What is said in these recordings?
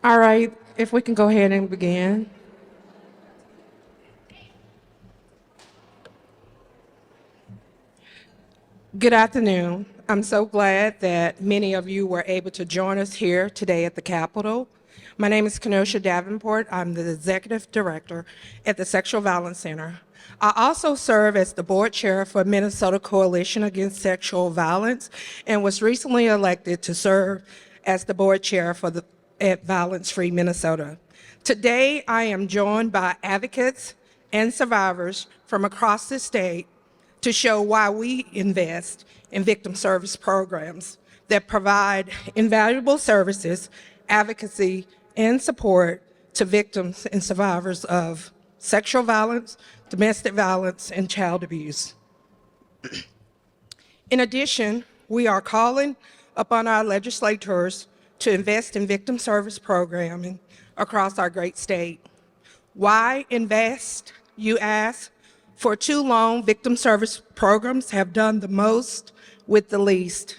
All right, if we can go ahead and begin. Good afternoon. I'm so glad that many of you were able to join us here today at the Capitol. My name is Kenosha Davenport. I'm the Executive Director at the Sexual Violence Center. I also serve as the Board Chair for Minnesota Coalition Against Sexual Violence and was recently elected to serve as the Board Chair for the at Violence Free Minnesota. Today, I am joined by advocates and survivors from across the state to show why we invest in victim service programs that provide invaluable services, advocacy, and support to victims and survivors of sexual violence, domestic violence, and child abuse. In addition, we are calling upon our legislators to invest in victim service programming across our great state. Why invest, you ask? For too long, victim service programs have done the most with the least.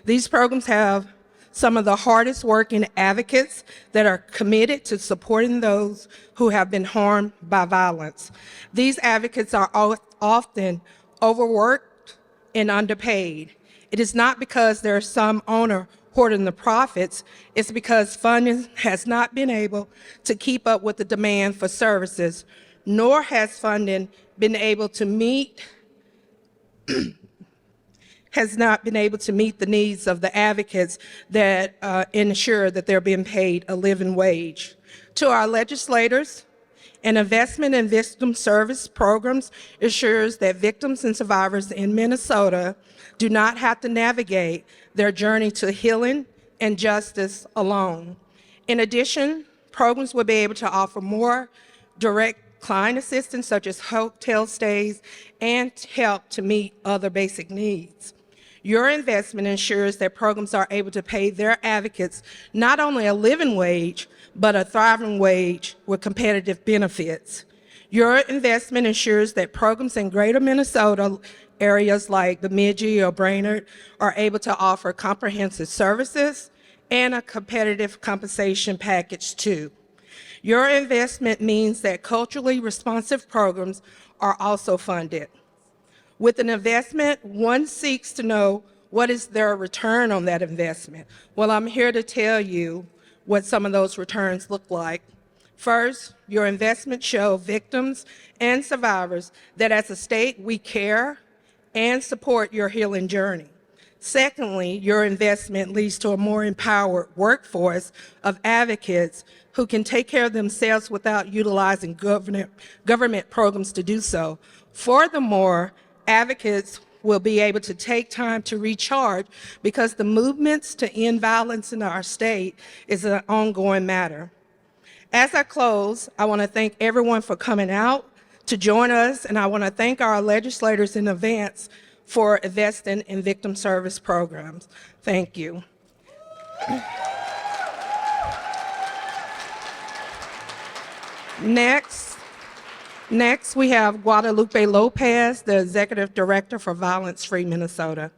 These programs have some of the hardest working advocates that are committed to supporting those who have been harmed by violence. These advocates are often overworked and underpaid. It is not because there's some owner hoarding the profits, it's because funding has not been able to keep up with the demand for services, nor has funding been able to meet the needs of the advocates that ensure that they're being paid a living wage. To our legislators, an investment in victim service programs ensures that victims and survivors in Minnesota do not have to navigate their journey to healing and justice alone. In addition, programs will be able to offer more direct client assistance, such as hotel stays, and help to meet other basic needs. Your investment ensures that programs are able to pay their advocates not only a living wage, but a thriving wage with competitive benefits. Your investment ensures that programs in greater Minnesota areas like Bemidji or Brainerd are able to offer comprehensive services and a competitive compensation package too. Your investment means that culturally responsive programs are also funded. With an investment, one seeks to know what is their return on that investment. Well, I'm here to tell you what some of those returns look like. First, your investments show victims and survivors that as a state we care and support your healing journey. Secondly, your investment leads to a more empowered workforce of advocates who can take care of themselves without utilizing government programs to do so. Furthermore, advocates will be able to take time to recharge because the movements to end violence in our state is an ongoing matter. As I close, I want to thank everyone for coming out to join us, and I want to thank our legislators in advance for investing in victim service programs. Thank you. Next we have Guadalupe Lopez, the Executive Director for Violence Free Minnesota.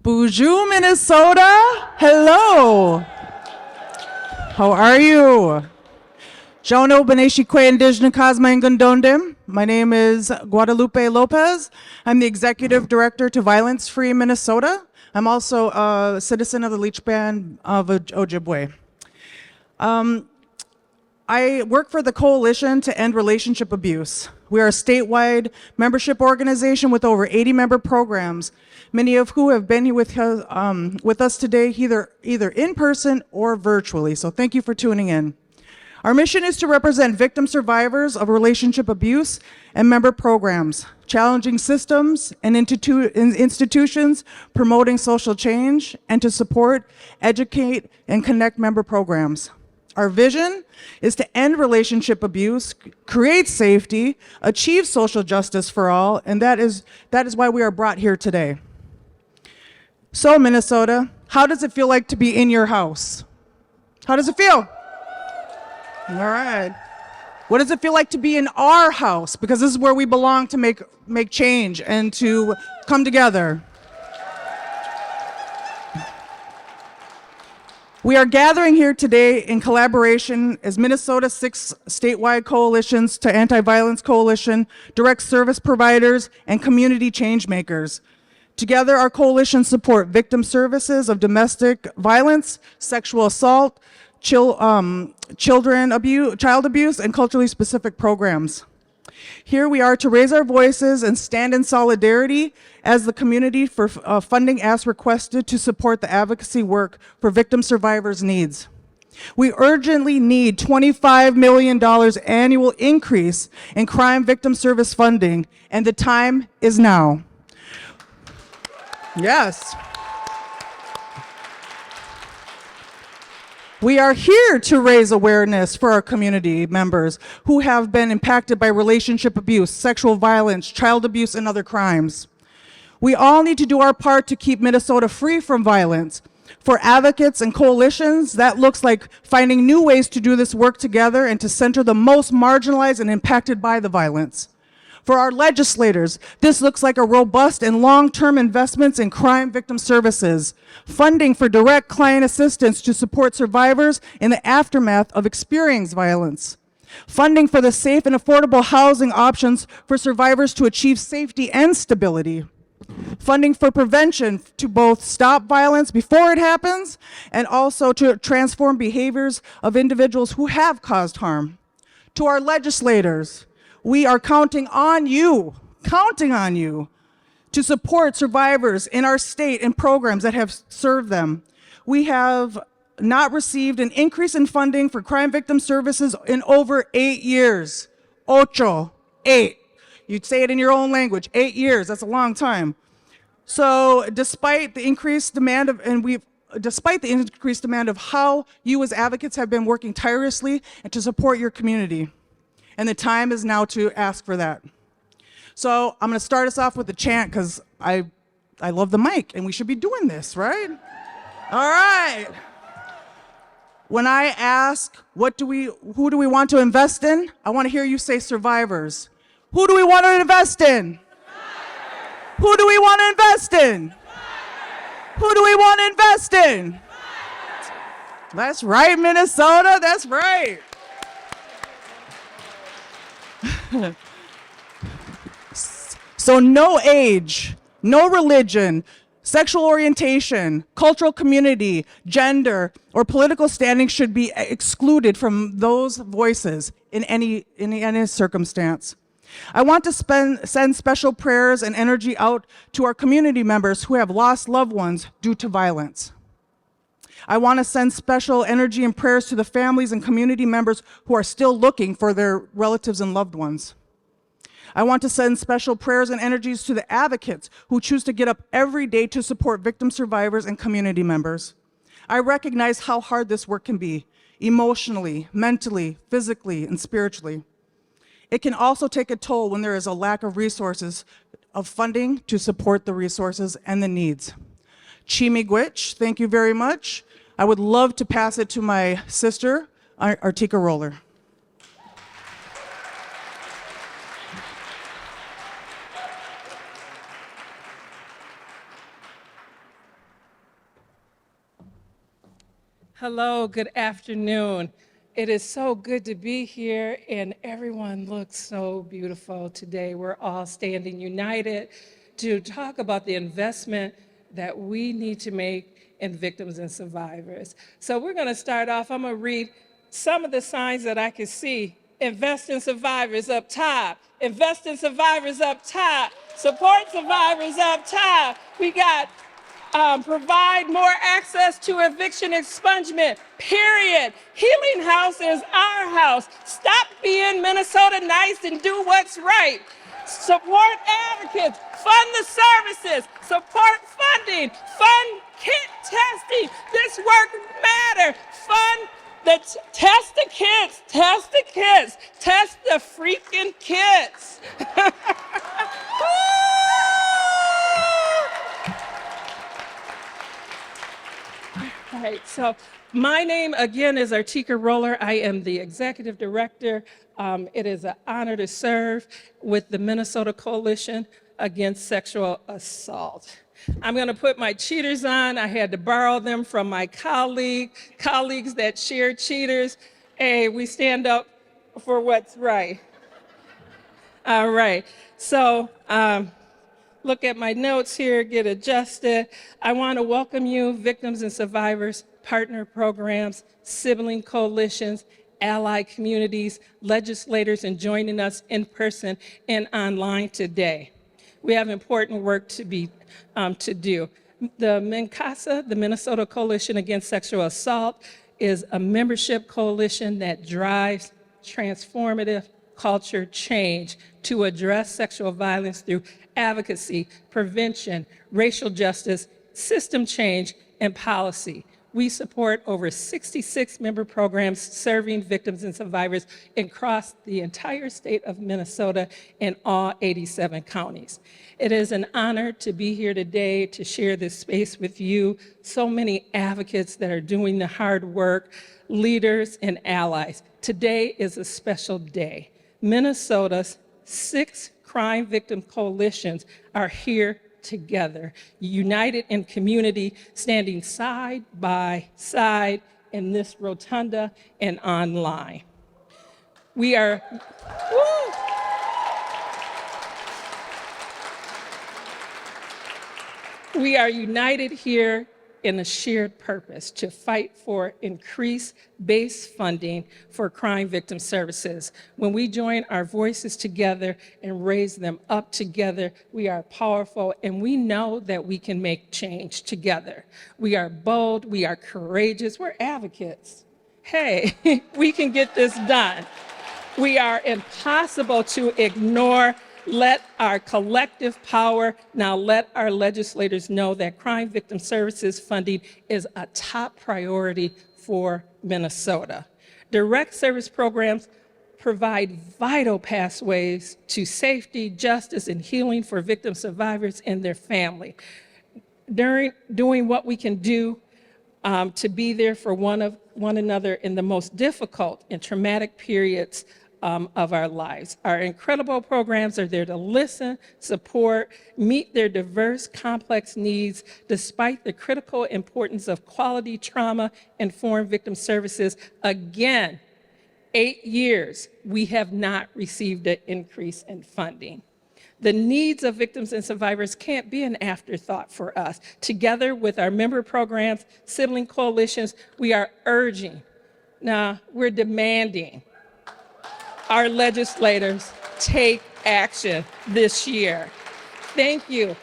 Bonjour, Minnesota. Hello. How are you? Jono Beneshikwe Indigenous Kazma Ngondondem. My name is Guadalupe Lopez. I'm the Executive Director to Violence Free Minnesota. I'm also a citizen of the Leech Band of Ojibwe. I work for the Coalition to End Relationship Abuse. We are a statewide membership organization with over 80 member programs, many of who have been here with us today, either in person or virtually. So thank you for tuning in. Our mission is to represent victim survivors of relationship abuse and member programs, challenging systems and institutions, promoting social change, and to support, educate, and connect member programs. Our vision is to end relationship abuse, create safety, achieve social justice for all, and that is why we are brought here today. So, Minnesota, how does it feel like to be in your house? How does it feel? All right. What does it feel like to be in our house? Because this is where we belong to make change and to come together. We are gathering here today in collaboration as Minnesota's 6 statewide coalitions to Anti-Violence Coalition, direct service providers, and community change makers. Together, our coalitions support victim services of domestic violence, sexual assault, child abuse, and culturally specific programs. Here we are to raise our voices and stand in solidarity as the community for funding as requested to support the advocacy work for victim survivors' needs. We urgently need $25 million annual increase in crime victim service funding, and the time is now. Yes. We are here to raise awareness for our community members who have been impacted by relationship abuse, sexual violence, child abuse, and other crimes. We all need to do our part to keep Minnesota free from violence. For advocates and coalitions, that looks like finding new ways to do this work together and to center the most marginalized and impacted by the violence. For our legislators, this looks like a robust and long-term investments in crime victim services, funding for direct client assistance to support survivors in the aftermath of experiencing violence, funding for the safe and affordable housing options for survivors to achieve safety and stability, funding for prevention to both stop violence before it happens and also to transform behaviors of individuals who have caused harm. To our legislators, we are counting on you to support survivors in our state and programs that have served them. We have not received an increase in funding for crime victim services in over 8 years. 8. You'd say it in your own language, 8 years, that's a long time. So despite the increased demand of how you as advocates have been working tirelessly and to support your community. And the time is now to ask for that. So I'm going to start us off with a chant because I love the mic and we should be doing this, right? All right. When I ask, who do we want to invest in? I want to hear you say survivors. Who do we want to invest in? Survivors. Who do we want to invest in? Survivors. Who do we want to invest in? Survivors. That's right, Minnesota. That's right. So no age, no religion, sexual orientation, cultural community, gender, or political standing should be excluded from those voices in any circumstance. I want to send special prayers and energy out to our community members who have lost loved ones due to violence. I want to send special energy and prayers to the families and community members who are still looking for their relatives and loved ones. I want to send special prayers and energies to the advocates who choose to get up every day to support victim survivors and community members. I recognize how hard this work can be, emotionally, mentally, physically, and spiritually. It can also take a toll when there is a lack of resources, of funding to support the resources and the needs. Chi-miigwech, thank you very much. I would love to pass it to my sister, Artika Roller. Hello, good afternoon. It is so good to be here, and everyone looks so beautiful today. We're all standing united to talk about the investment that we need to make in victims and survivors. So we're going to start off. I'm going to read some of the signs that I can see. Invest in survivors up top. Invest in survivors up top. Support survivors up top. We got provide more access to eviction expungement, period. Healing House is our house. Stop being Minnesota nice and do what's right. Support advocates, fund the services, support funding, fund kit testing. This work matters. Fund test the kids, test the kids, test the freaking kids. All right, so my name again is Artika Roller. I am the executive director. It is an honor to serve with the Minnesota Coalition Against Sexual Assault. I'm going to put my cheaters on. I had to borrow them from my colleagues that share cheaters. Hey, we stand up for what's right. All right, so look at my notes here, get adjusted. I want to welcome you, victims and survivors, partner programs, sibling coalitions, ally communities, legislators, and joining us in person and online today. We have important work to do. The MNCASA, the Minnesota Coalition Against Sexual Assault, is a membership coalition that drives transformative culture change to address sexual violence through advocacy, prevention, racial justice, system change, and policy. We support over 66 member programs serving victims and survivors across the entire state of Minnesota in all 87 counties. It is an honor to be here today to share this space with you. So many advocates that are doing the hard work, leaders and allies. Today is a special day. Minnesota's 6 crime victim coalitions are here together, united in community, standing side by side in this rotunda and online. We are, we are united here in a shared purpose to fight for increased base funding for crime victim services. When we join our voices together and raise them up together, we are powerful and we know that we can make change together. We are bold, we are courageous, we're advocates. Hey, we can get this done. We are impossible to ignore. Let our collective power, now let our legislators know that crime victim services funding is a top priority for Minnesota. Direct service programs provide vital pathways to safety, justice, and healing for victim survivors and their family. Doing what we can do to be there for one another in the most difficult and traumatic periods of our lives. Our incredible programs are there to listen, support, meet their diverse, complex needs, despite the critical importance of quality trauma-informed victim services. Again, 8 years, we have not received an increase in funding. The needs of victims and survivors can't be an afterthought for us. Together with our member programs, sibling coalitions, we are urging, we're demanding our legislators take action this year. Thank you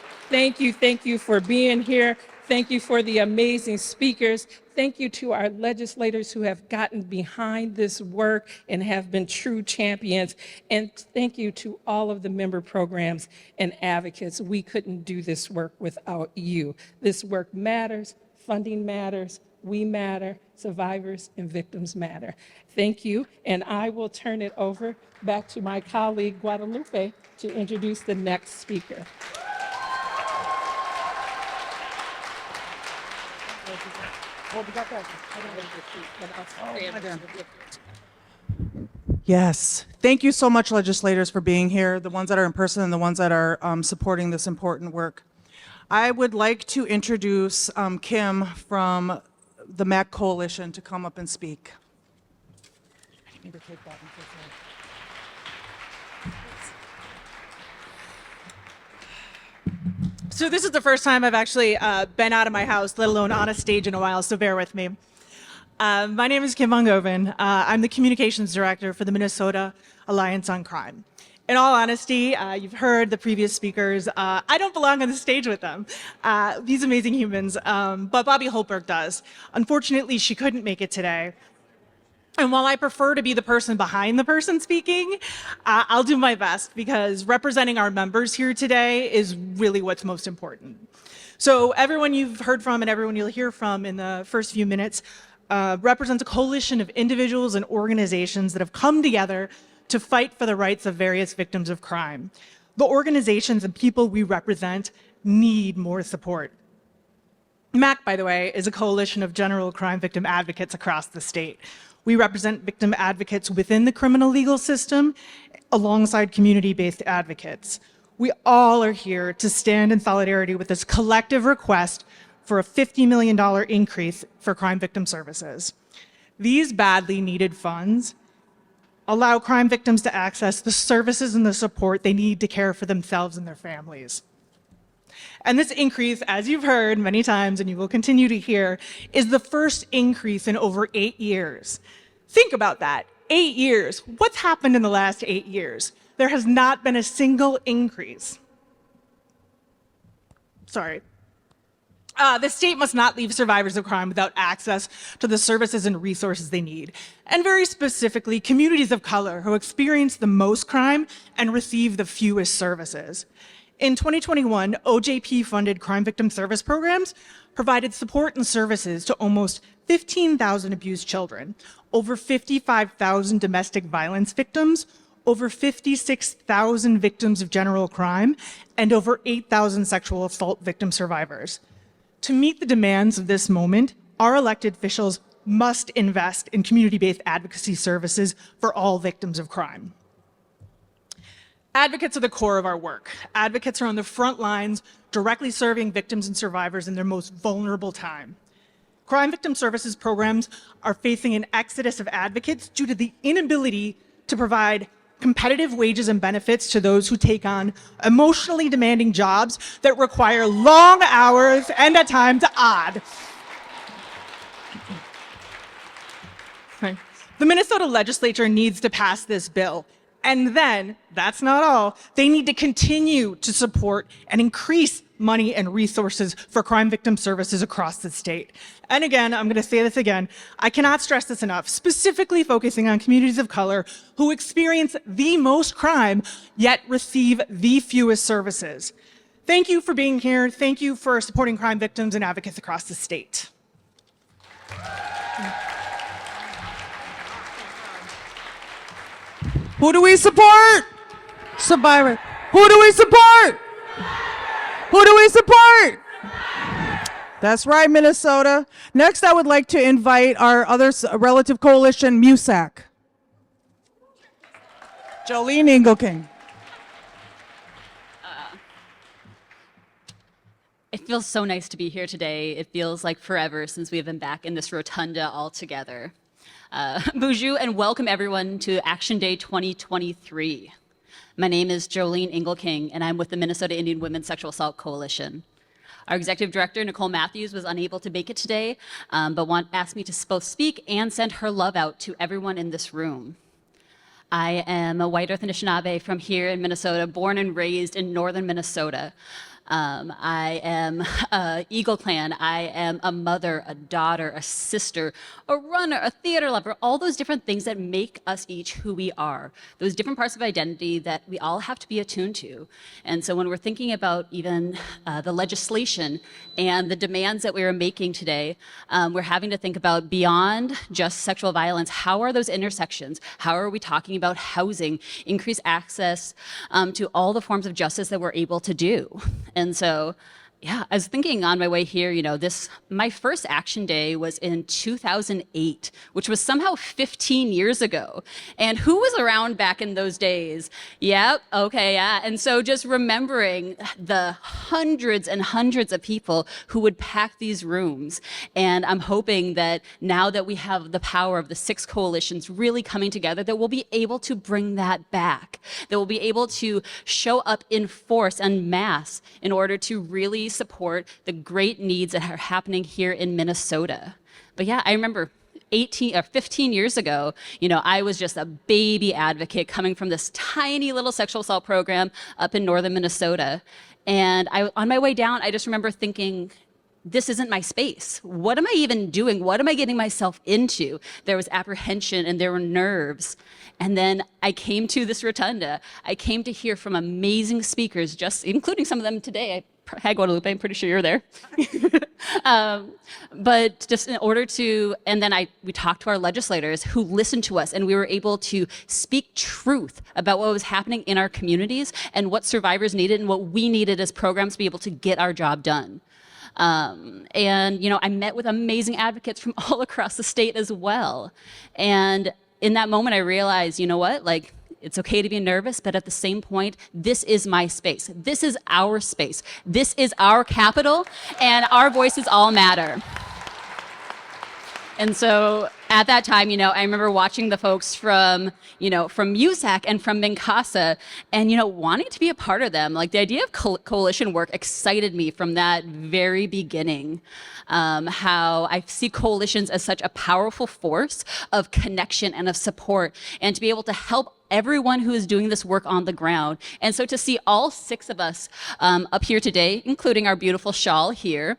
for being here. Thank you for the amazing speakers. Thank you to our legislators who have gotten behind this work and have been true champions. And thank you to all of the member programs and advocates. We couldn't do this work without you. This work matters, funding matters, we matter, survivors and victims matter. Thank you, and I will turn it over back to my colleague Guadalupe to introduce the next speaker. Yes. Thank you so much, legislators, for being here, the ones that are in person and the ones that are supporting this important work. I would like to introduce Kim from the MAC Coalition to come up and speak. I didn't mean to take that. So this is the first time I've actually been out of my house, let alone on a stage in a while, so bear with me. My name is Kim Von Goven. I'm the communications director for the Minnesota Alliance on Crime. In all honesty, you've heard the previous speakers. I don't belong on the stage with them, these amazing humans, but Bobby Holtberg does. Unfortunately, she couldn't make it today. And while I prefer to be the person behind the person speaking, I'll do my best because representing our members here today is really what's most important. So everyone you've heard from and everyone you'll hear from in the first few minutes represents a coalition of individuals and organizations that have come together to fight for the rights of various victims of crime. The organizations and people we represent need more support. MAC, by the way, is a coalition of general crime victim advocates across the state. We represent victim advocates within the criminal legal system alongside community-based advocates. We all are here to stand in solidarity with this collective request for a $50 million increase for crime victim services. These badly needed funds allow crime victims to access the services and the support they need to care for themselves and their families. And this increase, as you've heard many times and you will continue to hear, is the first increase in over 8 years. Think about that, 8 years. What's happened in the last 8 years? There has not been a single increase. Sorry. The state must not leave survivors of crime without access to the services and resources they need. And very specifically, communities of color who experience the most crime and receive the fewest services. In 2021, OJP-funded crime victim service programs provided support and services to almost 15,000 abused children, over 55,000 domestic violence victims, over 56,000 victims of general crime, and over 8,000 sexual assault victim survivors. To meet the demands of this moment, our elected officials must invest in community-based advocacy services for all victims of crime. Advocates are the core of our work. Advocates are on the front lines, directly serving victims and survivors in their most vulnerable time. Crime victim services programs are facing an exodus of advocates due to the inability to provide competitive wages and benefits to those who take on emotionally demanding jobs that require long hours and at times odd. The Minnesota legislature needs to pass this bill. And then, that's not all, they need to continue to support and increase money and resources for crime victim services across the state. And again, I'm gonna say this again, I cannot stress this enough, specifically focusing on communities of color who experience the most crime, yet receive the fewest services. Thank you for being here. Thank you for supporting crime victims and advocates across the state. Who do we support? Survivor. Who do we support? Who do we support? That's right, Minnesota. Next, I would like to invite our other relative coalition, MUSAC. Jolene Engelking. It feels so nice to be here today. It feels like forever since we've been back in this rotunda all together. Bonjour and welcome everyone to Action Day 2023. My name is Jolene Engelking and I'm with the Minnesota Indian Women's Sexual Assault Coalition. Our executive director, Nicole Matthews, was unable to make it today, but asked me to both speak and send her love out to everyone in this room. I am a White Earth Anishinaabe from here in Minnesota, born and raised in northern Minnesota. I am Eagle Clan. I am a mother, a daughter, a sister, a runner, a theater lover, all those different things that make us each who we are, those different parts of identity that we all have to be attuned to. And so when we're thinking about even the legislation and the demands that we are making today, we're having to think about beyond just sexual violence, how are those intersections? How are we talking about housing, increased access to all the forms of justice that we're able to do? And so, yeah, I was thinking on my way here, my first Action Day was in 2008, which was somehow 15 years ago. And who was around back in those days? Yep, okay, yeah. And so just remembering the hundreds and hundreds of people who would pack these rooms. And I'm hoping that now that we have the power of the 6 coalitions really coming together, that we'll be able to bring that back, that we'll be able to show up in force and mass in order to really support the great needs that are happening here in Minnesota. But yeah, I remember 15 years ago, I was just a baby advocate coming from this tiny little sexual assault program up in northern Minnesota. And on my way down, I just remember thinking, this isn't my space. What am I even doing? What am I getting myself into? There was apprehension and there were nerves. And then I came to this rotunda. I came to hear from amazing speakers, just including some of them today. Hi, Guadalupe, I'm pretty sure you're there. But just in order to, and then we talked to our legislators who listened to us, and we were able to speak truth about what was happening in our communities and what survivors needed and what we needed as programs to be able to get our job done. And, I met with amazing advocates from all across the state as well. And in that moment, I realized, you know what, like, it's okay to be nervous, but at the same point, this is my space. This is our space. This is our capital, and our voices all matter. And so at that time, I remember watching the folks from USAC and from MNCASA and, wanting to be a part of them. Like, the idea of coalition work excited me from that very beginning. How I see coalitions as such a powerful force of connection and of support, and to be able to help everyone who is doing this work on the ground. And so to see all 6 of us up here today, including our beautiful shawl here,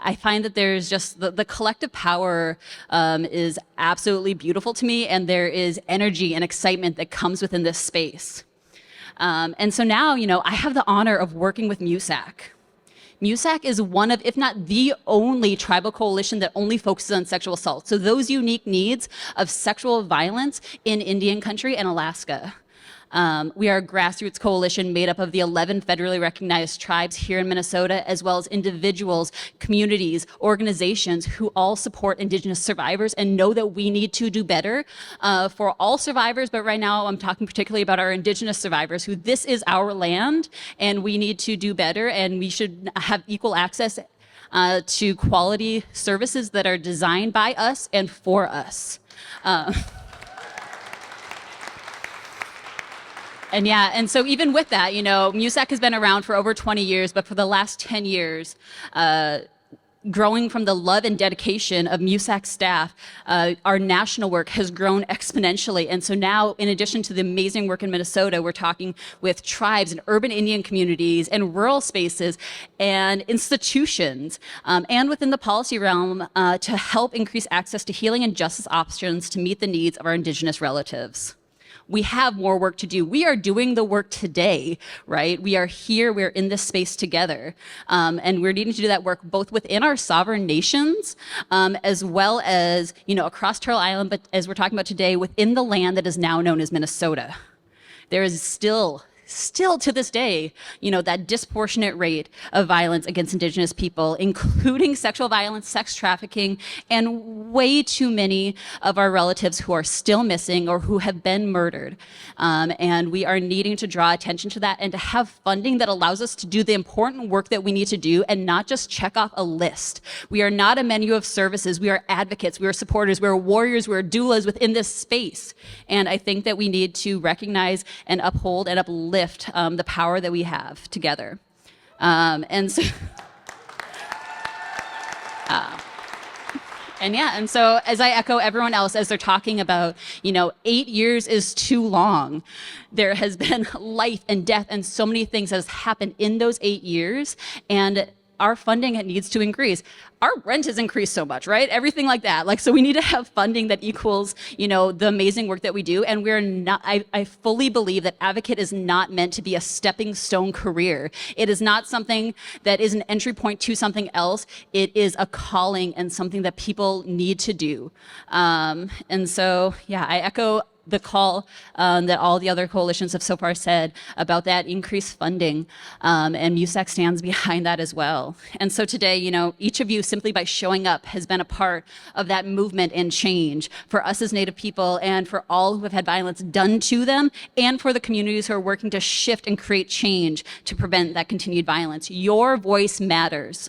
I find that there's just the collective power is absolutely beautiful to me, and there is energy and excitement that comes within this space. And so now, I have the honor of working with MUSAC. MUSAC is one of, if not the only tribal coalition that only focuses on sexual assault. So those unique needs of sexual violence in Indian country and Alaska. We are a grassroots coalition made up of the 11 federally recognized tribes here in Minnesota, as well as individuals, communities, organizations who all support Indigenous survivors and know that we need to do better for all survivors. But right now, I'm talking particularly about our Indigenous survivors, who this is our land, and we need to do better, and we should have equal access to quality services that are designed by us and for us. And so even with that, MUSAC has been around for over 20 years, but for the last 10 years, growing from the love and dedication of MUSAC staff, our national work has grown exponentially. And so now, in addition to the amazing work in Minnesota, we're talking with tribes and urban Indian communities and rural spaces and institutions, and within the policy realm to help increase access to healing and justice options to meet the needs of our Indigenous relatives. We have more work to do. We are doing the work today, right? We are here, we're in this space together. And we're needing to do that work both within our sovereign nations, as well as, across Turtle Island, but as we're talking about today, within the land that is now known as Minnesota. There is still to this day, that disproportionate rate of violence against Indigenous people, including sexual violence, sex trafficking, and way too many of our relatives who are still missing or who have been murdered. And we are needing to draw attention to that and to have funding that allows us to do the important work that we need to do and not just check off a list. We are not a menu of services. We are advocates. We are supporters. We are warriors. We are doulas within this space. And I think that we need to recognize and uphold and uplift the power that we have together. And so as I echo everyone else as they're talking about, 8 years is too long. There has been life and death and so many things that has happened in those 8 years, and our funding needs to increase. Our rent has increased so much, right? Everything like that. So we need to have funding that equals, the amazing work that we do. And we're not, I fully believe that advocate is not meant to be a stepping stone career. It is not something that is an entry point to something else. It is a calling and something that people need to do. I echo the call that all the other coalitions have so far said about that increased funding, and MUSAC stands behind that as well. And so today, each of you, simply by showing up, has been a part of that movement and change for us as Native people and for all who have had violence done to them, and for the communities who are working to shift and create change to prevent that continued violence. Your voice matters.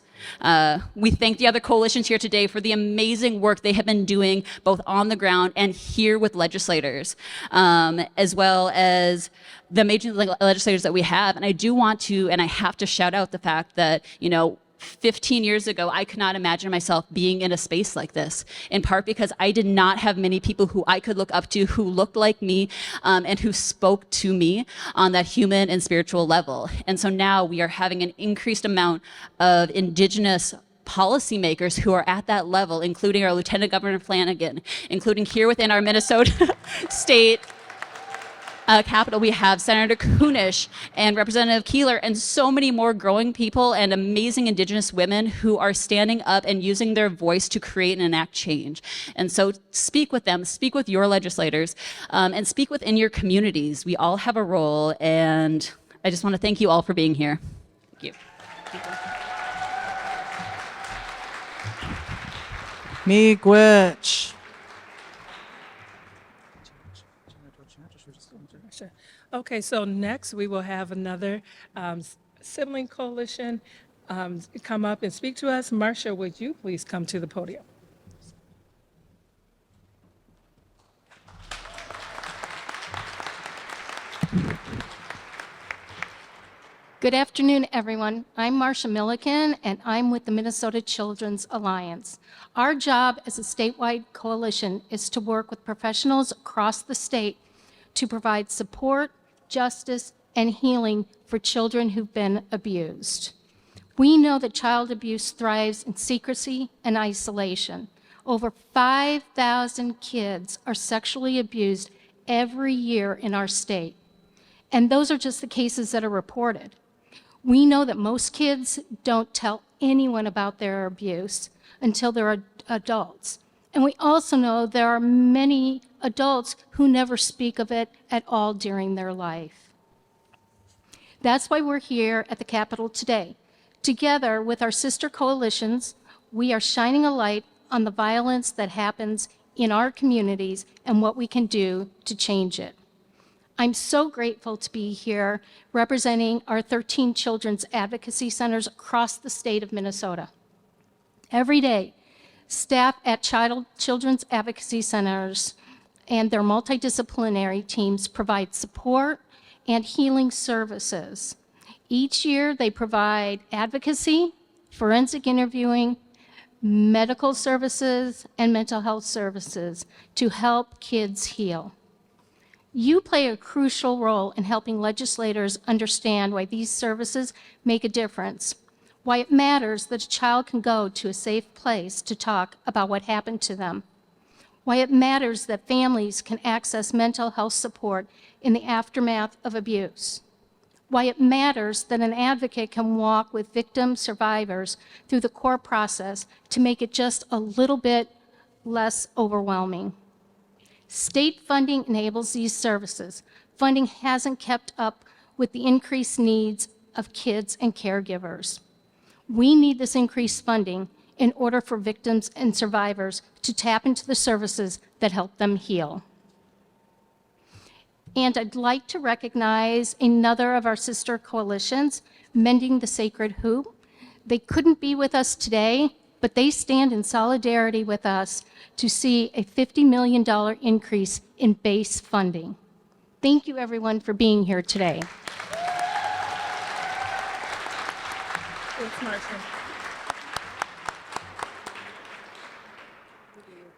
We thank the other coalitions here today for the amazing work they have been doing both on the ground and here with legislators, as well as the major legislators that we have. And I do want to, and I have to shout out the fact that, 15 years ago, I could not imagine myself being in a space like this, in part because I did not have many people who I could look up to who looked like me, and who spoke to me on that human and spiritual level. And so now we are having an increased amount of Indigenous policymakers who are at that level, including our Lieutenant Governor Flanagan, including here within our Minnesota state capital, we have Senator Kunish and Representative Keeler and so many more growing people and amazing Indigenous women who are standing up and using their voice to create and enact change. And so speak with them, speak with your legislators, and speak within your communities. We all have a role, and I just want to thank you all for being here. Thank you. Miigwech. Sure. Okay, so next we will have another sibling coalition come up and speak to us. Marcia, would you please come to the podium? Good afternoon, everyone. I'm Marcia Milliken, and I'm with the Minnesota Children's Alliance. Our job as a statewide coalition is to work with professionals across the state to provide support, justice, and healing for children who've been abused. We know that child abuse thrives in secrecy and isolation. Over 5,000 kids are sexually abused every year in our state. And those are just the cases that are reported. We know that most kids don't tell anyone about their abuse until they're adults. And we also know there are many adults who never speak of it at all during their life. That's why we're here at the Capitol today. Together with our sister coalitions, we are shining a light on the violence that happens in our communities and what we can do to change it. I'm so grateful to be here representing our 13 children's advocacy centers across the state of Minnesota. Every day, staff at children's advocacy centers and their multidisciplinary teams provide support and healing services. Each year, they provide advocacy, forensic interviewing, medical services, and mental health services to help kids heal. You play a crucial role in helping legislators understand why these services make a difference, why it matters that a child can go to a safe place to talk about what happened to them, why it matters that families can access mental health support in the aftermath of abuse, why it matters that an advocate can walk with victim survivors through the court process to make it just a little bit less overwhelming. State funding enables these services. Funding hasn't kept up with the increased needs of kids and caregivers. We need this increased funding in order for victims and survivors to tap into the services that help them heal. And I'd like to recognize another of our sister coalitions, Mending the Sacred Hoop. They couldn't be with us today, but they stand in solidarity with us to see a $50 million increase in base funding. Thank you, everyone, for being here today. Thanks, Marcia.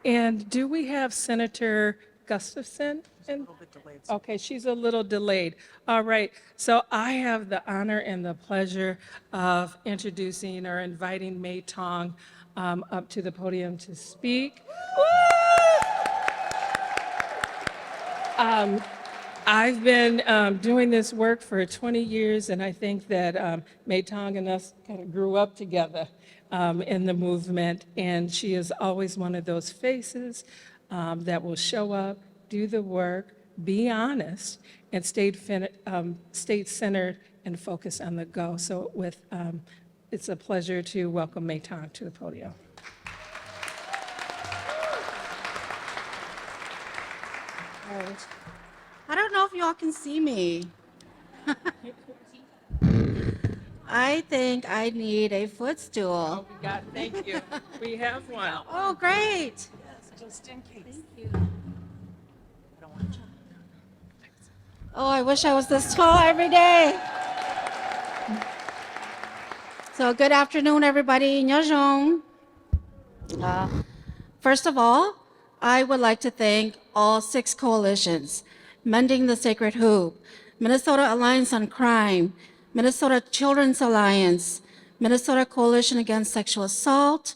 And do we have Senator Gustafson? Okay, she's a little delayed. All right, so I have the honor and the pleasure of introducing or inviting May Tong up to the podium to speak. I've been doing this work for 20 years, and I think that May Tong and us kind of grew up together in the movement, and she is always one of those faces that will show up, do the work, be honest, and state-centered and focus on the go. So it's a pleasure to welcome May Tong to the podium. I don't know if y'all can see me. I think I need a footstool. Thank you. We have one. Oh, great. Just in case. Thank you. Oh, I wish I was this tall every day. So good afternoon, everybody. Nyajong. First of all, I would like to thank all 6 coalitions: Mending the Sacred Hoop, Minnesota Alliance on Crime, Minnesota Children's Alliance, Minnesota Coalition Against Sexual Assault,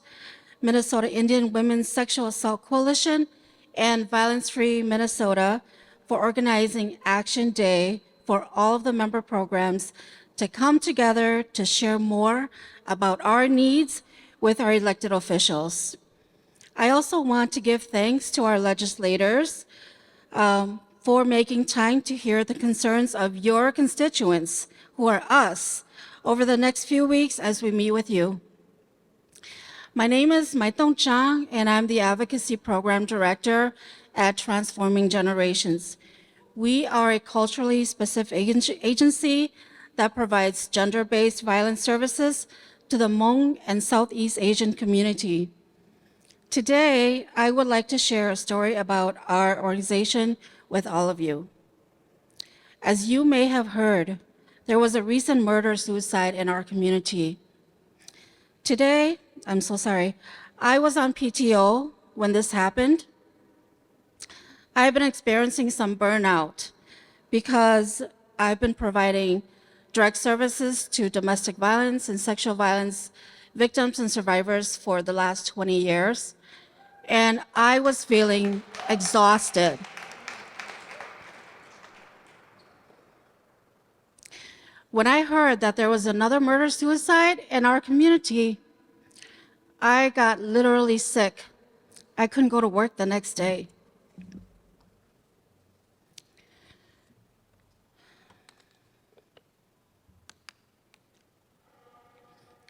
Minnesota Indian Women's Sexual Assault Coalition, and Violence Free Minnesota for organizing Action Day for all of the member programs to come together to share more about our needs with our elected officials. I also want to give thanks to our legislators for making time to hear the concerns of your constituents, who are us, over the next few weeks as we meet with you. My name is Maitong Chang, and I'm the Advocacy Program Director at Transforming Generations. We are a culturally specific agency that provides gender-based violence services to the Hmong and Southeast Asian community. Today, I would like to share a story about our organization with all of you. As you may have heard, there was a recent murder-suicide in our community. Today, I'm so sorry, I was on PTO when this happened. I've been experiencing some burnout because I've been providing direct services to domestic violence and sexual violence victims and survivors for the last 20 years, and I was feeling exhausted. When I heard that there was another murder-suicide in our community, I got literally sick. I couldn't go to work the next day.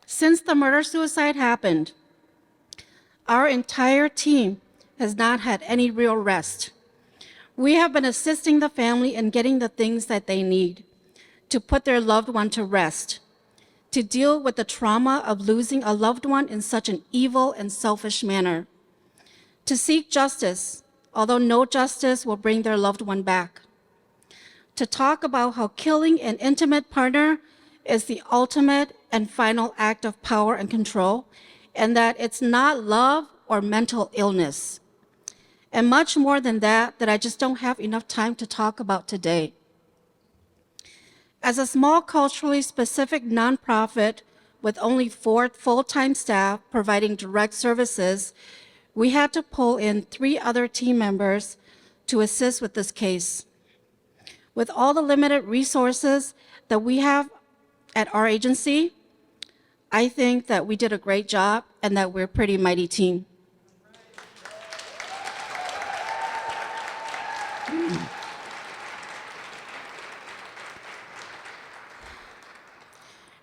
Since the murder-suicide happened, our entire team has not had any real rest. We have been assisting the family in getting the things that they need to put their loved one to rest, to deal with the trauma of losing a loved one in such an evil and selfish manner, to seek justice, although no justice will bring their loved one back, to talk about how killing an intimate partner is the ultimate and final act of power and control, and that it's not love or mental illness, and much more than that I just don't have enough time to talk about today. As a small culturally specific nonprofit with only 4 full-time staff providing direct services, we had to pull in 3 other team members to assist with this case. With all the limited resources that we have at our agency, I think that we did a great job and that we're a pretty mighty team.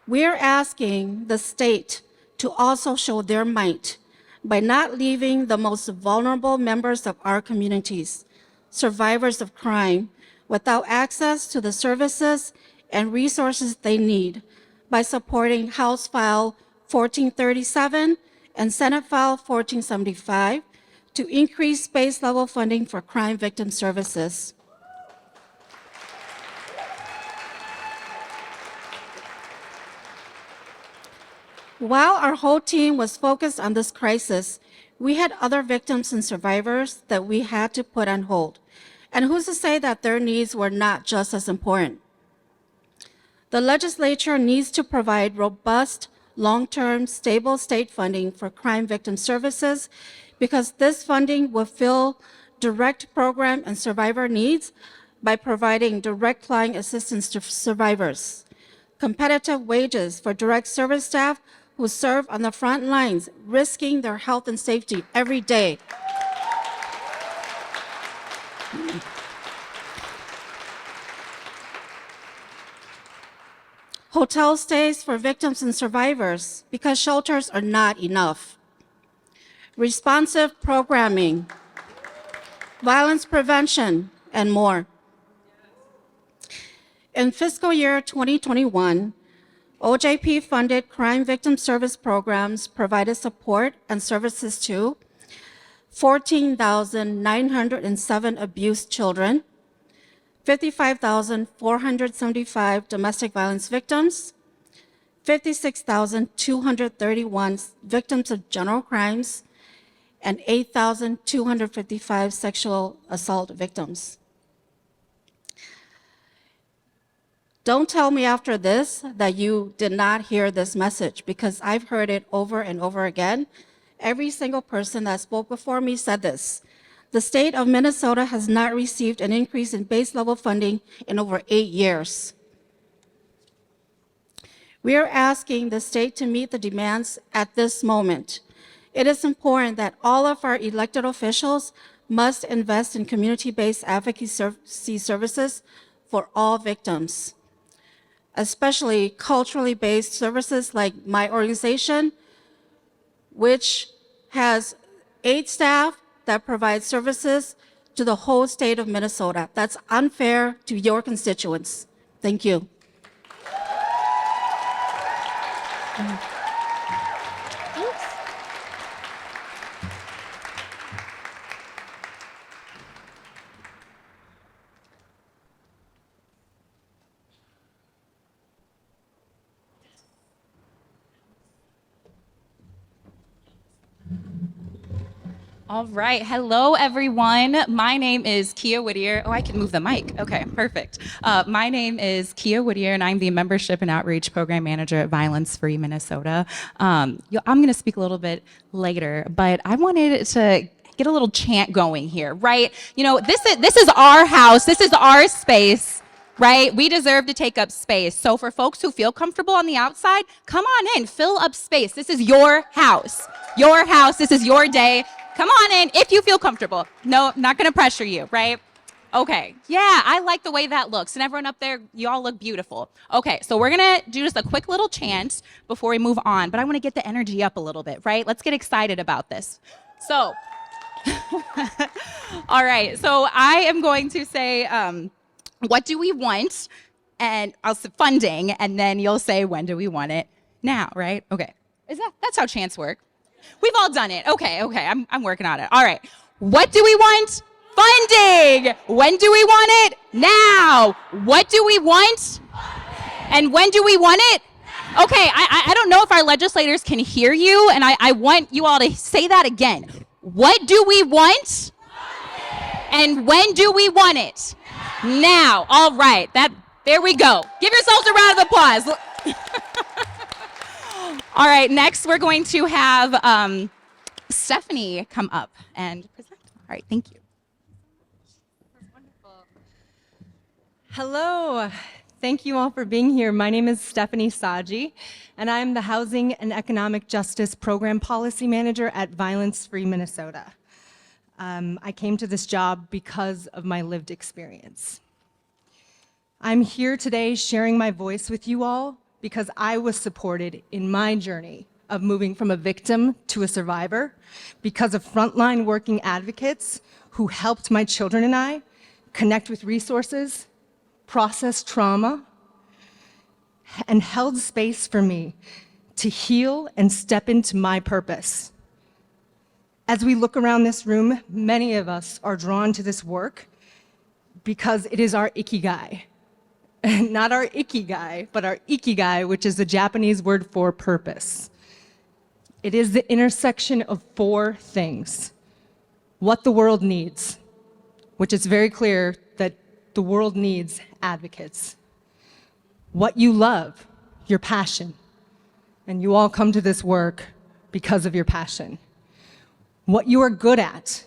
We're asking the state to also show their might by not leaving the most vulnerable members of our communities, survivors of crime, without access to the services and resources they need by supporting House File 1437 and Senate File 1475 to increase space-level funding for crime victim services. While our whole team was focused on this crisis, we had other victims and survivors that we had to put on hold. And who's to say that their needs were not just as important? The legislature needs to provide robust, long-term, stable state funding for crime victim services because this funding will fill direct program and survivor needs by providing direct client assistance to survivors, competitive wages for direct service staff who serve on the front lines, risking their health and safety every day. Hotel stays for victims and survivors because shelters are not enough. Responsive programming, violence prevention, and more. In fiscal year 2021, OJP funded crime victim service programs provided support and services to 14,907 abused children, 55,475 domestic violence victims, 56,231 victims of general crimes, and 8,255 sexual assault victims. Don't tell me after this that you did not hear this message, because I've heard it over and over again. Every single person that spoke before me said this. The state of Minnesota has not received an increase in base level funding in over 8 years. We are asking the state to meet the demands at this moment. It is important that all of our elected officials must invest in community-based advocacy services for all victims, especially culturally based services like my organization. which has 8 staff that provide services to the whole state of Minnesota. That's unfair to your constituents. Thank you. All right. Hello, everyone. My name is Kia Whittier. Oh, I can move the mic. Okay, perfect. My name is Kia Whittier, and I'm the Membership and Outreach Program Manager at Violence Free Minnesota. I'm going to speak a little bit later, but I wanted to get a little chant going here, right? You know, this is our house. This is our space, right? We deserve to take up space. So for folks who feel comfortable on the outside, come on in, fill up space. This is your house. Your house. This is your day. Come on in if you feel comfortable. No, not going to pressure you, right? Okay. Yeah, I like the way that looks. And everyone up there, you all look beautiful. Okay, so we're going to do just a quick little chant before we move on. But I want to get the energy up a little bit, right? Let's get excited about this. So, all right. So I am going to say, what do we want? And I'll say funding. And then you'll say, when do we want it? Now, right? Okay. That's how chants work. We've all done it. Okay. I'm working on it. All right. What do we want? Funding. When do we want it? Now. What do we want? And when do we want it? Okay. I don't know if our legislators can hear you, and I want you all to say that again. What do we want? And when do we want it? Now. All right. There we go. Give yourselves a round of applause. All right, next we're going to have Stephanie come up and present. All right, thank you. Hello, thank you all for being here. My name is Stephanie Saji, and I'm the Housing and Economic Justice Program Policy Manager at Violence Free Minnesota. I came to this job because of my lived experience. I'm here today sharing my voice with you all because I was supported in my journey of moving from a victim to a survivor because of frontline working advocates who helped my children and I connect with resources, process trauma, and held space for me to heal and step into my purpose. As we look around this room, many of us are drawn to this work because it is our ikigai. Not our ikigai, but our ikigai, which is the Japanese word for purpose. It is the intersection of 4 things. What the world needs, which is very clear that the world needs advocates. What you love, your passion, and you all come to this work because of your passion. What you are good at,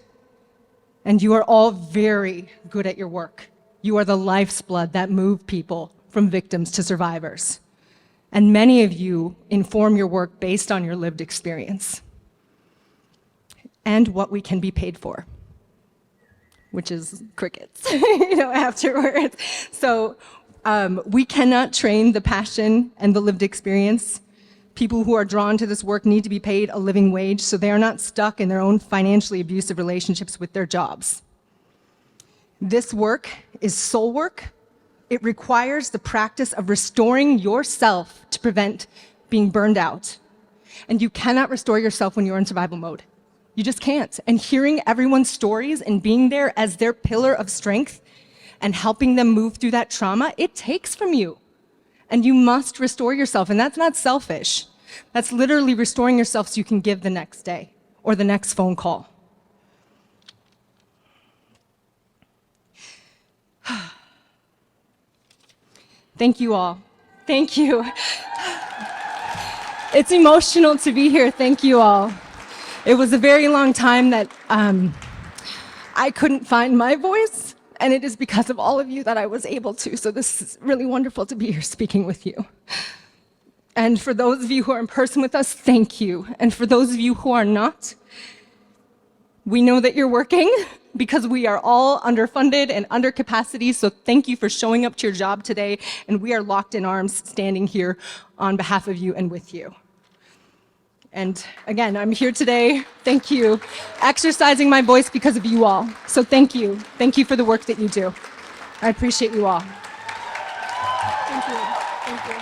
and you are all very good at your work. You are the life's blood that move people from victims to survivors. And many of you inform your work based on your lived experience and what we can be paid for, which is crickets, afterwards. So we cannot train the passion and the lived experience. People who are drawn to this work need to be paid a living wage so they are not stuck in their own financially abusive relationships with their jobs. This work is soul work. It requires the practice of restoring yourself to prevent being burned out. And you cannot restore yourself when you're in survival mode. You just can't. And hearing everyone's stories and being there as their pillar of strength and helping them move through that trauma, it takes from you. And you must restore yourself. And that's not selfish. That's literally restoring yourself so you can give the next day or the next phone call. Thank you all. Thank you. It's emotional to be here. Thank you all. It was a very long time that I couldn't find my voice, and it is because of all of you that I was able to. So this is really wonderful to be here speaking with you. And for those of you who are in person with us, thank you. And for those of you who are not, we know that you're working because we are all underfunded and under capacity. So thank you for showing up to your job today. And we are locked in arms standing here on behalf of you and with you. And again, I'm here today, thank you, exercising my voice because of you all. So thank you. Thank you for the work that you do. I appreciate you all. Thank you. Thank you.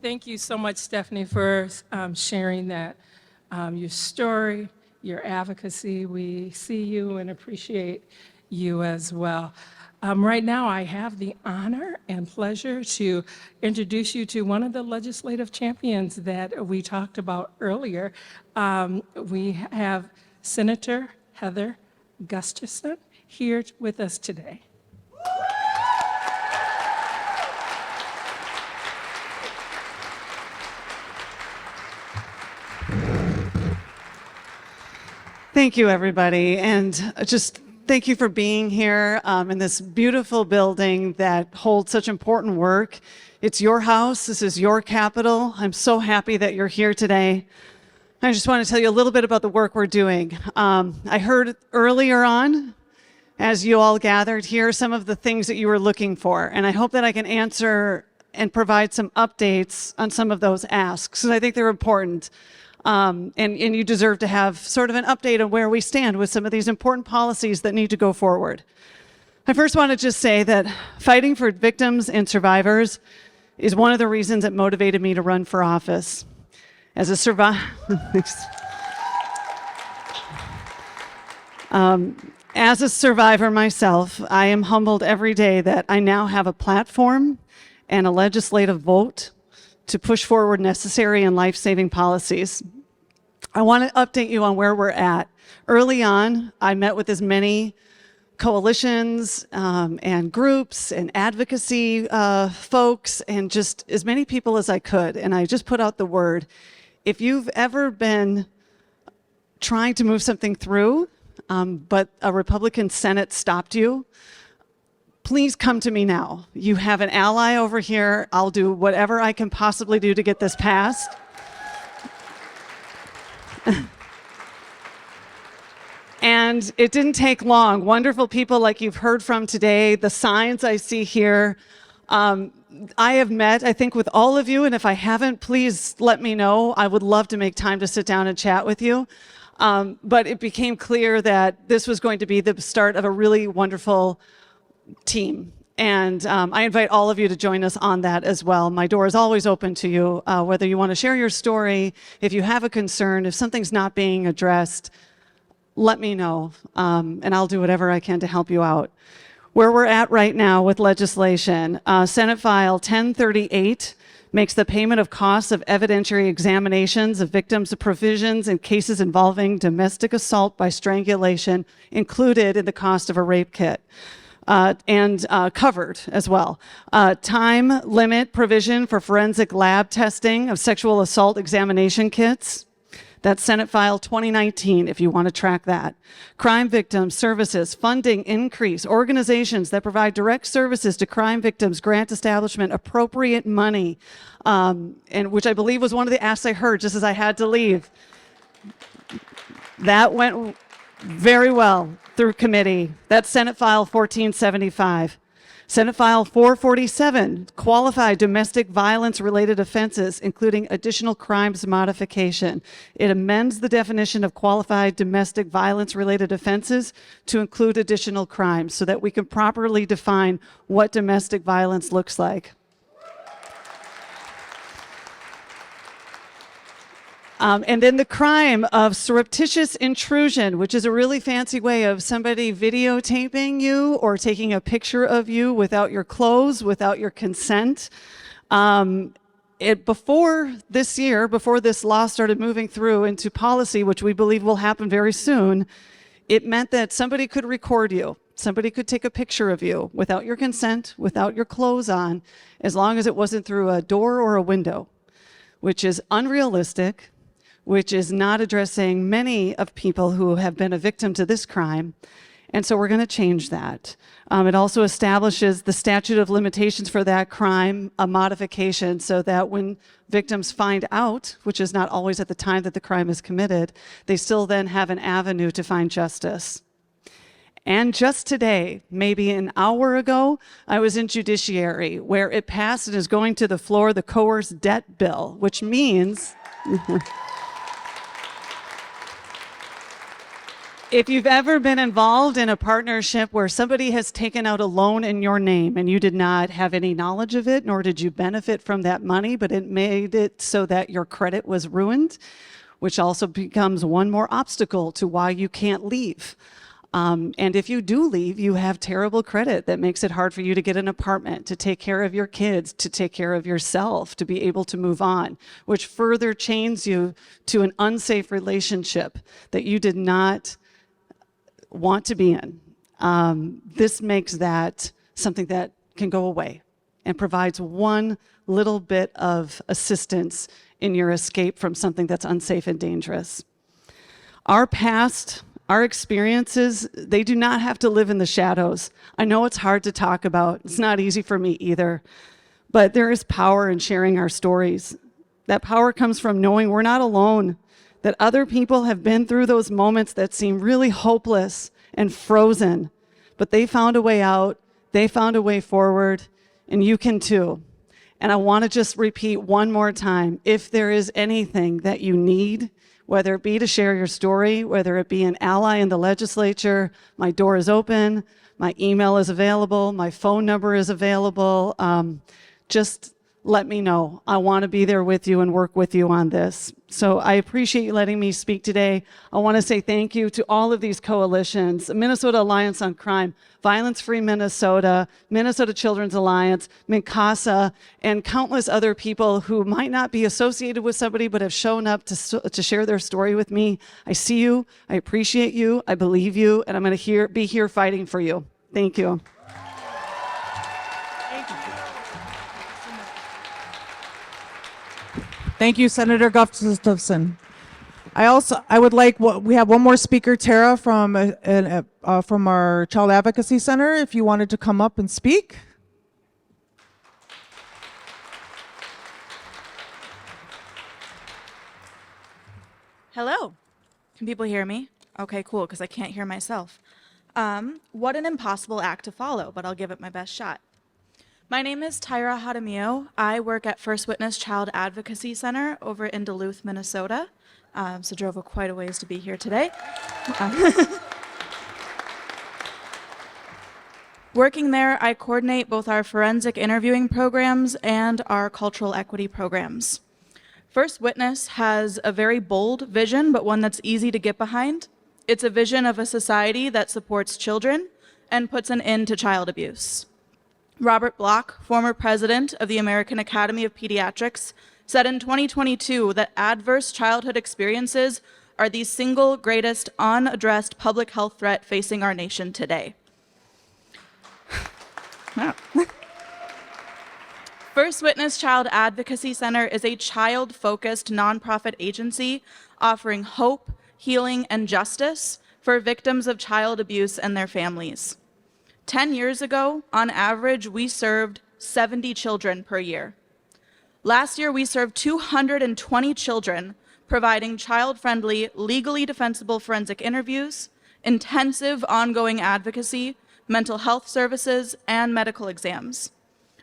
Thank you so much, Stephanie, for sharing that, your story, your advocacy. We see you and appreciate you as well. Right now, I have the honor and pleasure to introduce you to one of the legislative champions that we talked about earlier. We have Senator Heather Gustafson here with us today. Thank you, everybody, and just thank you for being here in this beautiful building that holds such important work. It's your house. This is your capital. I'm so happy that you're here today. I just want to tell you a little bit about the work we're doing. I heard earlier on, as you all gathered here, some of the things that you were looking for, and I hope that I can answer and provide some updates on some of those asks, because I think they're important. And you deserve to have sort of an update on where we stand with some of these important policies that need to go forward. I first want to just say that fighting for victims and survivors is one of the reasons that motivated me to run for office. As a survivor, as a survivor myself, I am humbled every day that I now have a platform and a legislative vote to push forward necessary and life-saving policies. I want to update you on where we're at. Early on, I met with as many coalitions and groups and advocacy folks and just as many people as I could. And I just put out the word, if you've ever been trying to move something through, but a Republican Senate stopped you, please come to me now. You have an ally over here. I'll do whatever I can possibly do to get this passed. And it didn't take long. Wonderful people like you've heard from today, the signs I see here. I have met, I think, with all of you, and if I haven't, please let me know. I would love to make time to sit down and chat with you. But it became clear that this was going to be the start of a really wonderful team. And I invite all of you to join us on that as well. My door is always open to you, whether you want to share your story, if you have a concern, if something's not being addressed, let me know, and I'll do whatever I can to help you out. Where we're at right now with legislation, Senate File 1038 makes the payment of costs of evidentiary examinations of victims of provisions in cases involving domestic assault by strangulation included in the cost of a rape kit. And covered as well. Time limit provision for forensic lab testing of sexual assault examination kits. That's Senate File 2019, if you want to track that. Crime victim services, funding increase. Organizations that provide direct services to crime victims grant establishment appropriate money, and which I believe was one of the asks I heard just as I had to leave. That went very well through committee. That's Senate File 1475. Senate File 447, qualified domestic violence-related offenses, including additional crimes modification. It amends the definition of qualified domestic violence-related offenses to include additional crimes so that we can properly define what domestic violence looks like. And then the crime of surreptitious intrusion, which is a really fancy way of somebody videotaping you or taking a picture of you without your clothes, without your consent. Before this year, before this law started moving through into policy, which we believe will happen very soon, it meant that somebody could record you. Somebody could take a picture of you without your consent, without your clothes on, as long as it wasn't through a door or a window, which is unrealistic, which is not addressing many of people who have been a victim to this crime. And so we're going to change that. It also establishes the statute of limitations for that crime, a modification, so that when victims find out, which is not always at the time that the crime is committed, they still then have an avenue to find justice. And just today, maybe an hour ago, I was in Judiciary, where it passed and is going to the floor the coerced debt bill, which means if you've ever been involved in a partnership where somebody has taken out a loan in your name and you did not have any knowledge of it, nor did you benefit from that money, but it made it so that your credit was ruined, which also becomes one more obstacle to why you can't leave. And if you do leave, you have terrible credit that makes it hard for you to get an apartment, to take care of your kids, to take care of yourself, to be able to move on, which further chains you to an unsafe relationship that you did not want to be in. This makes that something that can go away and provides one little bit of assistance in your escape from something that's unsafe and dangerous. Our past, our experiences, they do not have to live in the shadows. I know it's hard to talk about. It's not easy for me either. But there is power in sharing our stories. That power comes from knowing we're not alone, that other people have been through those moments that seem really hopeless and frozen, but they found a way out, they found a way forward, and you can too. And I want to just repeat one more time, if there is anything that you need, whether it be to share your story, whether it be an ally in the legislature, my door is open, my email is available, my phone number is available. Just let me know. I want to be there with you and work with you on this. So I appreciate you letting me speak today. I want to say thank you to all of these coalitions, Minnesota Alliance on Crime, Violence Free Minnesota, Minnesota Children's Alliance, MINCASA, and countless other people who might not be associated with somebody but have shown up to share their story with me. I see you, I appreciate you, I believe you, and I'm going to be here fighting for you. Thank you. Thank you, Senator Gustafson. I would like, we have one more speaker, Tara from our Child Advocacy Center, if you wanted to come up and speak. Hello. Can people hear me? Okay, cool, because I can't hear myself. What an impossible act to follow, but I'll give it my best shot. My name is Tyra Jaramillo. I work at First Witness Child Advocacy Center over in Duluth, Minnesota. So drove quite a ways to be here today. Working there, I coordinate both our forensic interviewing programs and our cultural equity programs. First Witness has a very bold vision, but one that's easy to get behind. It's a vision of a society that supports children and puts an end to child abuse. Robert Bloch, former president of the American Academy of Pediatrics, said in 2022 that adverse childhood experiences are the single greatest unaddressed public health threat facing our nation today. Wow. First Witness Child Advocacy Center is a child-focused nonprofit agency offering hope, healing, and justice for victims of child abuse and their families. 10 years ago, on average, we served 70 children per year. Last year, we served 220 children, providing child-friendly, legally defensible forensic interviews, intensive ongoing advocacy, mental health services, and medical exams.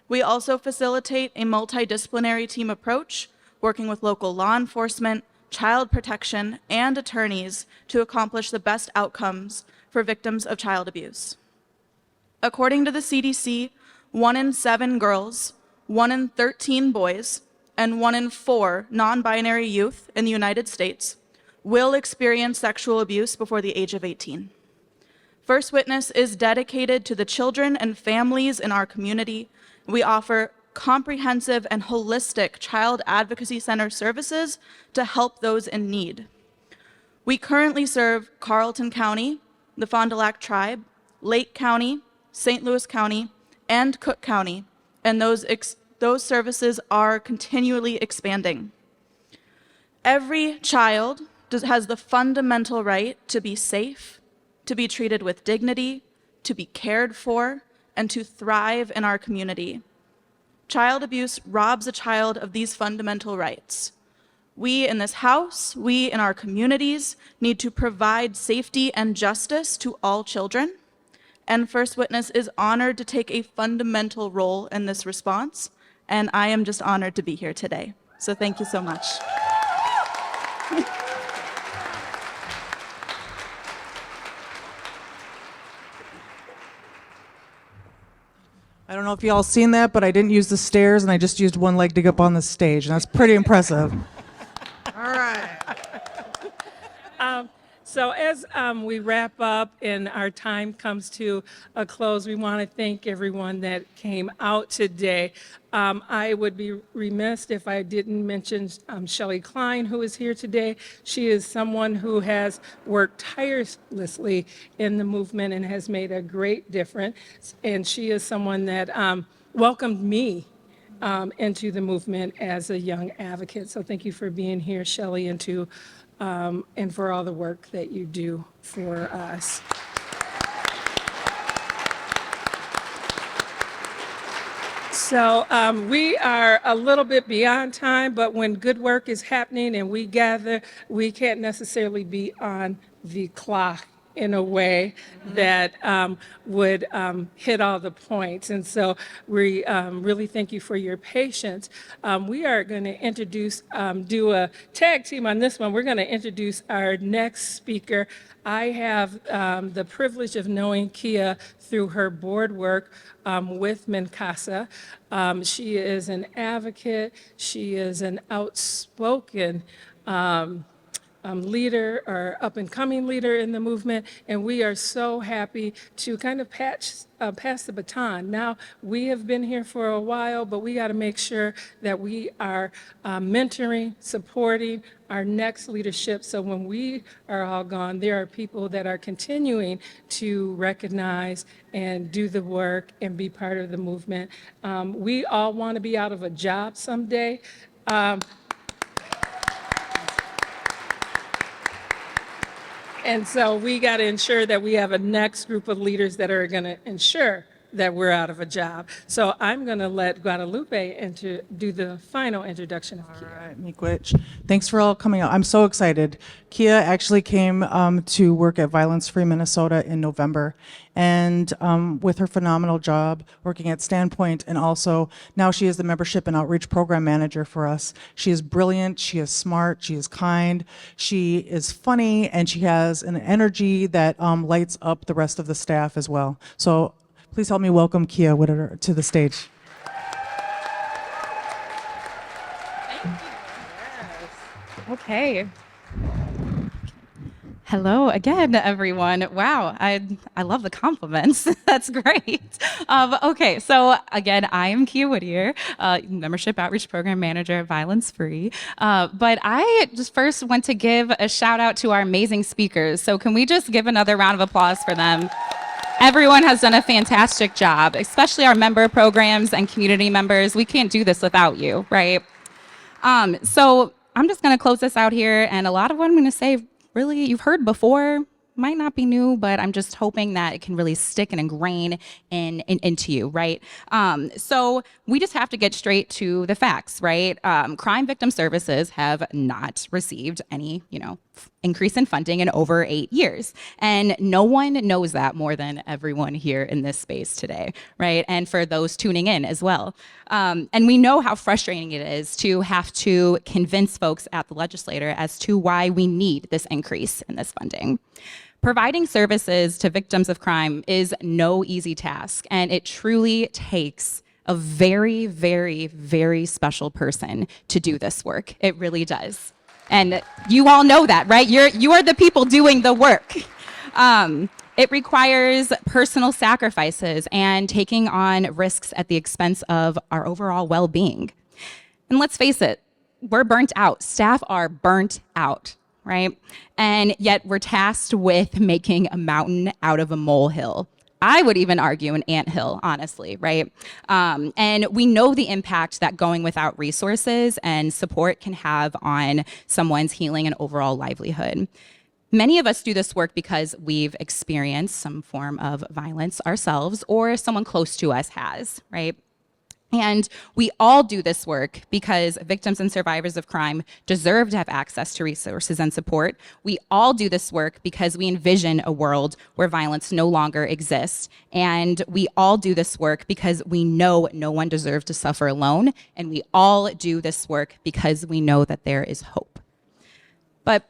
We also facilitate a multidisciplinary team approach, working with local law enforcement, child protection, and attorneys to accomplish the best outcomes for victims of child abuse. According to the CDC, 1 in 7 girls, 1 in 13 boys, and 1 in 4 non-binary youth in the United States will experience sexual abuse before the age of 18. First Witness is dedicated to the children and families in our community. We offer comprehensive and holistic child advocacy center services to help those in need. We currently serve Carleton County, the Fond du Lac Tribe, Lake County, St. Louis County, and Cook County, and those services are continually expanding. Every child has the fundamental right to be safe, to be treated with dignity, to be cared for, and to thrive in our community. Child abuse robs a child of these fundamental rights. We in this House, we in our communities, need to provide safety and justice to all children. and First Witness is honored to take a fundamental role in this response, and I am just honored to be here today. So thank you so much. I don't know if y'all seen that, but I didn't use the stairs and I just used one leg to get up on the stage, and that's pretty impressive. All right. So as we wrap up and our time comes to a close, we want to thank everyone that came out today. I would be remiss if I didn't mention Shelley Klein, who is here today. She is someone who has worked tirelessly in the movement and has made a great difference. And she is someone that welcomed me into the movement as a young advocate. So thank you for being here, Shelley, and for all the work that you do for us. So we are a little bit beyond time, but when good work is happening and we gather, we can't necessarily be on the clock in a way that would hit all the points. And so we really thank you for your patience. We are going to do a tag team on this one. We're going to introduce our next speaker. I have the privilege of knowing Kia through her board work with MNCASA. She is an advocate. She is an outspoken leader or up-and-coming leader in the movement, and we are so happy to kind of pass the baton. Now, we have been here for a while, but we got to make sure that we are mentoring, supporting our next leadership, so when we are all gone, there are people that are continuing to recognize and do the work and be part of the movement. We all want to be out of a job someday. And so we got to ensure that we have a next group of leaders that are going to ensure that we're out of a job. So I'm going to let Guadalupe do the final introduction of Kia. All right, Miigwech. Thanks for all coming out. I'm so excited. Kia actually came to work at Violence Free Minnesota in November, and with her phenomenal job working at Standpoint, and also now she is the Membership and Outreach Program Manager for us. She is brilliant, she is smart, she is kind, she is funny, and she has an energy that lights up the rest of the staff as well. So please help me welcome Kia Whittier to the stage. Okay. Hello again, everyone. Wow, I love the compliments. That's great. Okay, so again, I am Kia Whittier, Membership Outreach Program Manager at Violence Free. But I just first want to give a shout out to our amazing speakers. So can we just give another round of applause for them? Everyone has done a fantastic job, especially our member programs and community members. We can't do this without you, right? So I'm just going to close this out here, and a lot of what I'm going to say, really, you've heard before, might not be new, but I'm just hoping that it can really stick and ingrain into you, right? So we just have to get straight to the facts, right? Crime victim services have not received any, increase in funding in over 8 years. And no one knows that more than everyone here in this space today, right? And for those tuning in as well. And we know how frustrating it is to have to convince folks at the legislature as to why we need this increase in this funding. Providing services to victims of crime is no easy task, and it truly takes a very, very, very special person to do this work. It really does. And you all know that, right? You are the people doing the work. It requires personal sacrifices and taking on risks at the expense of our overall well-being. And let's face it, we're burnt out. Staff are burnt out, right? And yet we're tasked with making a mountain out of a molehill. I would even argue an anthill, honestly, right? And we know the impact that going without resources and support can have on someone's healing and overall livelihood. Many of us do this work because we've experienced some form of violence ourselves, or someone close to us has, right? And we all do this work because victims and survivors of crime deserve to have access to resources and support. We all do this work because we envision a world where violence no longer exists. And we all do this work because we know no one deserves to suffer alone. And we all do this work because we know that there is hope. But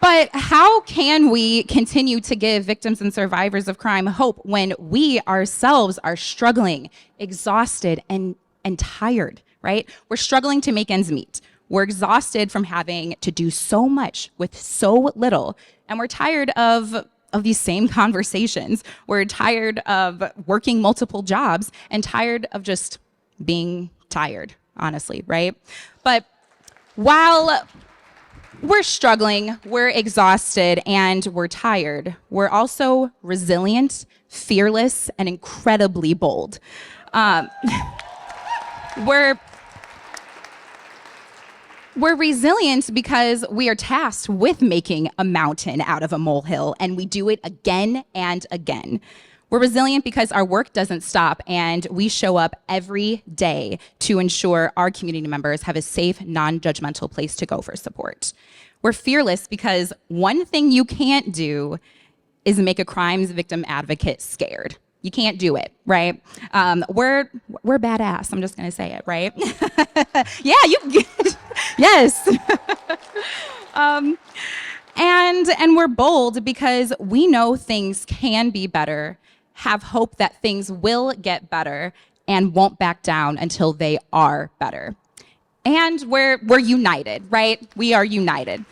But how can we continue to give victims and survivors of crime hope when we ourselves are struggling, exhausted, and tired, right? We're struggling to make ends meet. We're exhausted from having to do so much with so little, and we're tired of these same conversations. We're tired of working multiple jobs and tired of just being tired, honestly, right? But while we're struggling, we're exhausted, and we're tired, we're also resilient, fearless, and incredibly bold. We're resilient because we are tasked with making a mountain out of a molehill, and we do it again and again. We're resilient because our work doesn't stop, and we show up every day to ensure our community members have a safe, non-judgmental place to go for support. We're fearless because one thing you can't do is make a crimes victim advocate scared. You can't do it, right? We're badass. I'm just gonna say it, right? Yeah, yes. And we're bold because we know things can be better, have hope that things will get better, and won't back down until they are better. And we're united, right? We are united.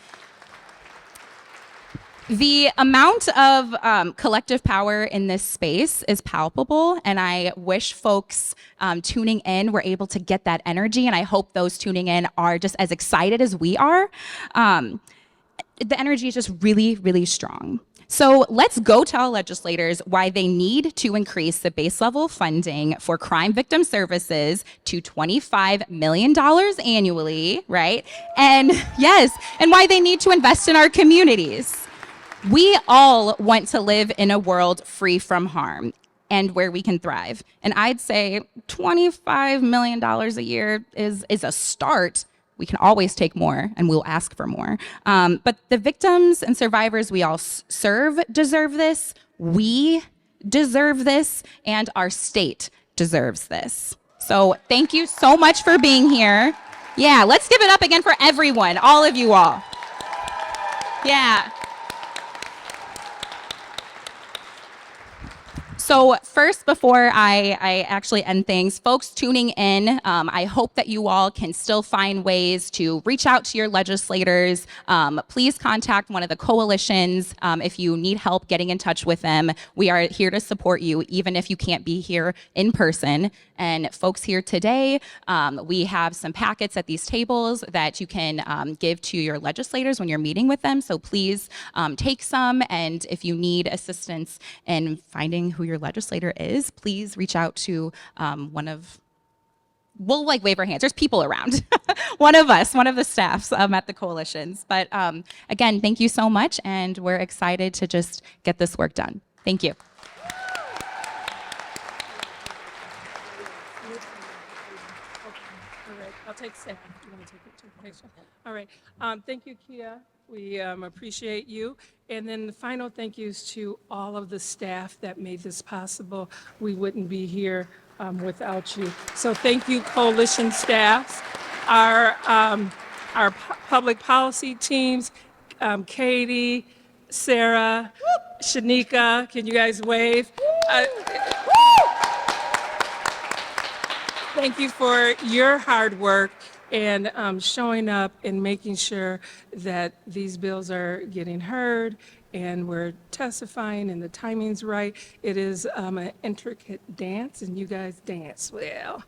The amount of collective power in this space is palpable, and I wish folks tuning in were able to get that energy, and I hope those tuning in are just as excited as we are. The energy is just really, really strong. So let's go tell legislators why they need to increase the base level funding for crime victim services to $25 million annually, right? And yes, and why they need to invest in our communities. We all want to live in a world free from harm and where we can thrive. And I'd say $25 million a year is a start. We can always take more, and we'll ask for more. But the victims and survivors we all serve deserve this. We deserve this, and our state deserves this. So thank you so much for being here. Yeah, let's give it up again for everyone, all of you all. Yeah. So first, before I actually end things, folks tuning in, I hope that you all can still find ways to reach out to your legislators. Please contact one of the coalitions if you need help getting in touch with them. We are here to support you, even if you can't be here in person. And folks here today, we have some packets at these tables that you can give to your legislators when you're meeting with them. So please take some, and if you need assistance in finding who your legislator is, please reach out to we'll wave our hands. There's people around. One of the staffs at the coalitions. But again, thank you so much, and we're excited to just get this work done. Thank you. I'll take Sam. You want to take a picture? All right. Thank you, Kia. We appreciate you. And then the final thank yous to all of the staff that made this possible. We wouldn't be here without you. So thank you, coalition staffs, our public policy teams, Katie, Sarah, Shanika. Can you guys wave? Thank you for your hard work and showing up and making sure that these bills are getting heard and we're testifying and the timing's right. It is an intricate dance, and you guys dance well.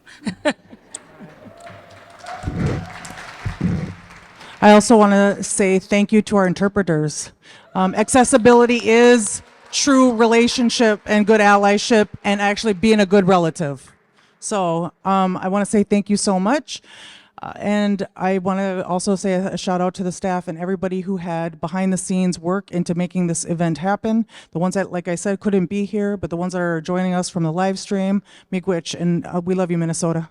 I also want to say thank you to our interpreters. Accessibility is true relationship and good allyship and actually being a good relative. So I want to say thank you so much. And I want to also say a shout out to the staff and everybody who had behind the scenes work into making this event happen. The ones that, like I said, couldn't be here, but the ones that are joining us from the live stream, miigwech, and we love you, Minnesota.